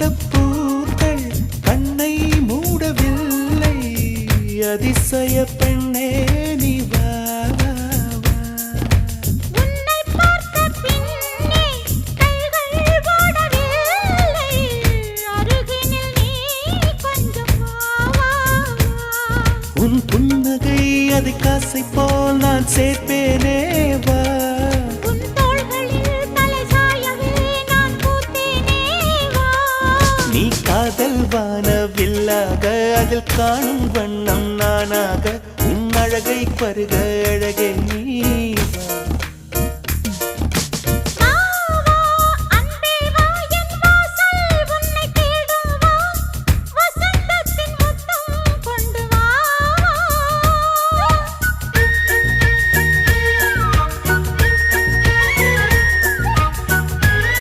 பூத்த பூக்கள் கண்ணை மூடவில்லை அதிசய பெண்ணே நீ வா வா, வா. உன்னை பார்த்த பின்னே கைகள் ஓடவில்லை அருகினில் நீ கொஞ்சம் வா, வா, வா. உன் புன்னகை அதை காசை போல் நான் சேர்ப்பேனே வா. உன் தோள்களில் தலை சாயவே நான் பூத்தேனே வா. நீ காதல் வானவில்லாக அதில் காணும் வண்ணம் நானாக உன் அழகை பருக அழகே நீ